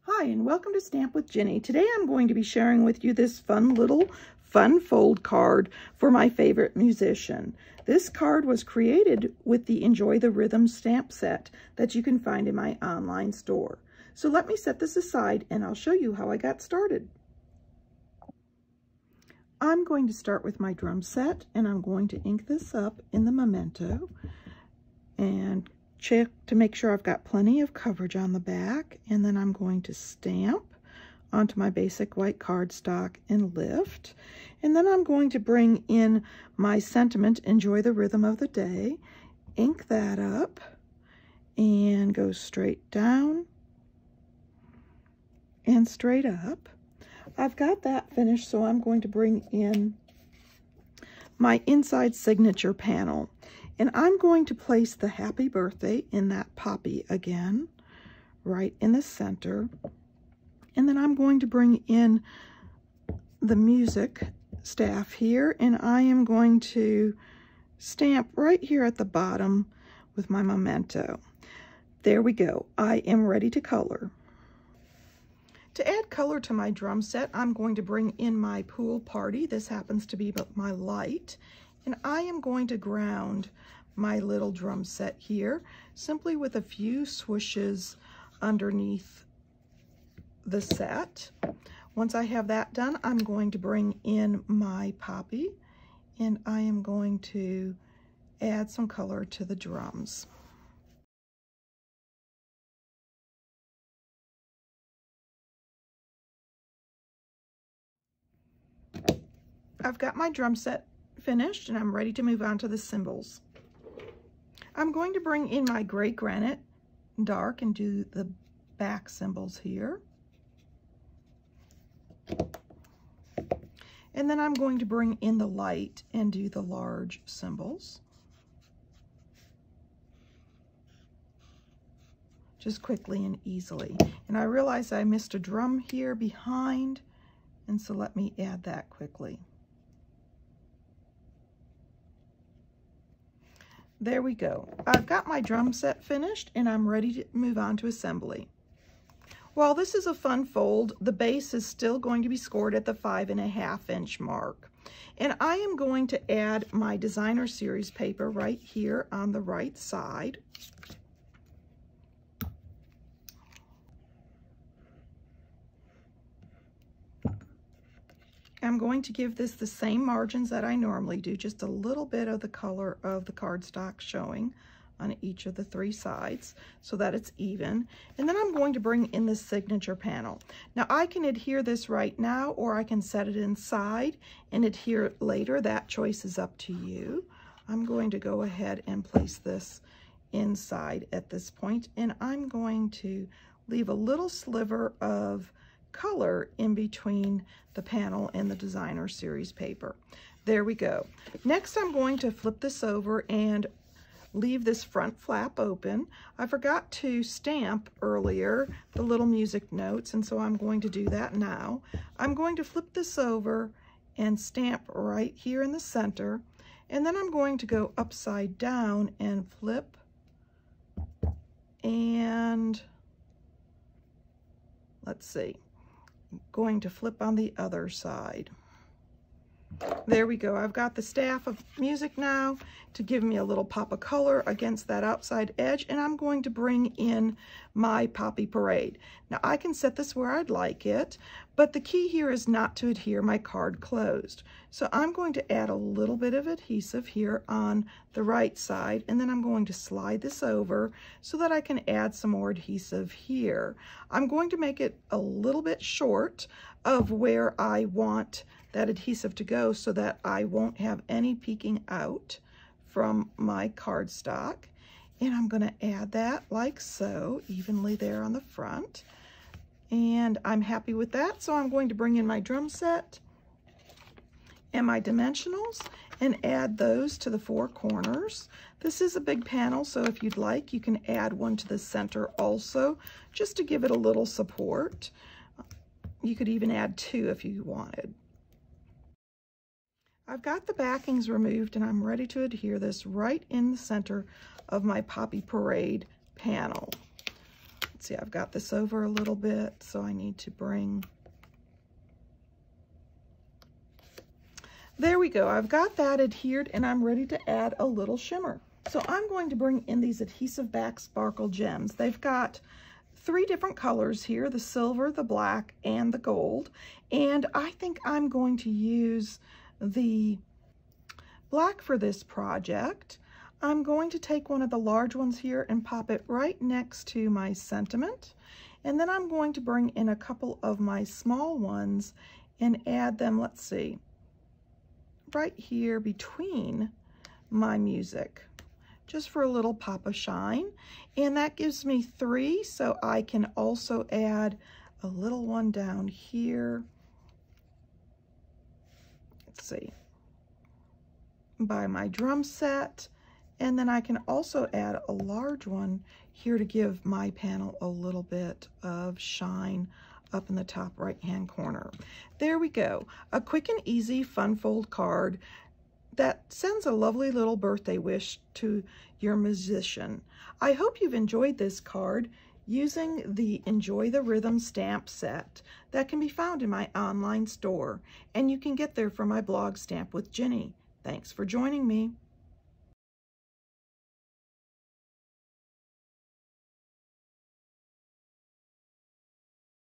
Hi, and welcome to Stamp with Ginny. Today I'm going to be sharing with you this fun little fun fold card for my favorite musician. This card was created with the Enjoy the Rhythm stamp set that you can find in my online store. So let me set this aside and I'll show you how I got started. I'm going to start with my drum set and I'm going to ink this up in the Memento and check to make sure I've got plenty of coverage on the back, and then I'm going to stamp onto my basic white cardstock and lift, and then I'm going to bring in my sentiment, Enjoy the Rhythm of the Day, ink that up, and go straight down and straight up. I've got that finished, so I'm going to bring in my inside signature panel. And I'm going to place the happy birthday in that poppy again, right in the center. And then I'm going to bring in the music staff here, and I am going to stamp right here at the bottom with my Memento. There we go. I am ready to color. To add color to my drum set, I'm going to bring in my Pool Party. This happens to be my light. And I am going to ground my little drum set here simply with a few swooshes underneath the set. Once I have that done, I'm going to bring in my poppy and I am going to add some color to the drums. I've got my drum set finished and I'm ready to move on to the cymbals. I'm going to bring in my gray granite dark and do the back cymbals here. And then I'm going to bring in the light and do the large cymbals. Just quickly and easily. And I realize I missed a drum here behind, and so let me add that quickly. There we go. I've got my drum set finished and I'm ready to move on to assembly. While this is a fun fold, the base is still going to be scored at the 5.5 inch mark. And I am going to add my designer series paper right here on the right side. I'm going to give this the same margins that I normally do, just a little bit of the color of the cardstock showing on each of the 3 sides so that it's even. And then I'm going to bring in the signature panel. Now I can adhere this right now, or I can set it inside and adhere it later. That choice is up to you. I'm going to go ahead and place this inside at this point, and I'm going to leave a little sliver of color in between the panel and the designer series paper. There we go. Next, I'm going to flip this over and leave this front flap open. I forgot to stamp earlier the little music notes, and so I'm going to do that now. I'm going to flip this over and stamp right here in the center, and then I'm going to go upside down and flip, and let's see, going to flip on the other side. There we go. I've got the staff of music now to give me a little pop of color against that outside edge, and I'm going to bring in my Poppy Parade. Now I can set this where I'd like it, but the key here is not to adhere my card closed. So I'm going to add a little bit of adhesive here on the right side, and then I'm going to slide this over so that I can add some more adhesive here. I'm going to make it a little bit short of where I want that adhesive to go so that I won't have any peeking out from my cardstock. And I'm going to add that like so, evenly there on the front. And I'm happy with that, so I'm going to bring in my drum set and my dimensionals and add those to the 4 corners. This is a big panel, so if you'd like, you can add one to the center also, just to give it a little support. You could even add 2 if you wanted. I've got the backings removed and I'm ready to adhere this right in the center of my Poppy Parade panel. let's see, I've got this over a little bit, so I need to bring, there we go. I've got that adhered and I'm ready to add a little shimmer. So I'm going to bring in these adhesive back sparkle gems. They've got 3 different colors here, the silver, the black, and the gold. And I think I'm going to use the black for this project. I'm going to take one of the large ones here and pop it right next to my sentiment. And then I'm going to bring in a couple of my small ones and add them, let's see, right here between my music, just for a little pop of shine. And that gives me 3, so I can also add a little one down here. Let's see, by my drum set. And then I can also add a large one here to give my panel a little bit of shine up in the top right-hand corner. There we go. A quick and easy fun fold card that sends a lovely little birthday wish to your musician. I hope you've enjoyed this card using the Enjoy the Rhythm stamp set that can be found in my online store, and you can get there from my blog Stamp with Jini. Thanks for joining me.